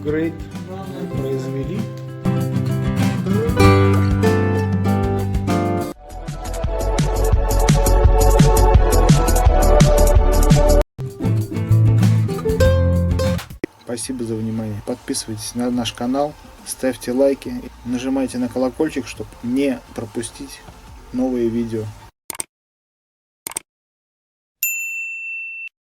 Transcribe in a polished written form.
апгрейд произвели. Спасибо за внимание. Подписывайтесь на наш канал, ставьте лайки, нажимайте на колокольчик, чтобы не пропустить новые видео.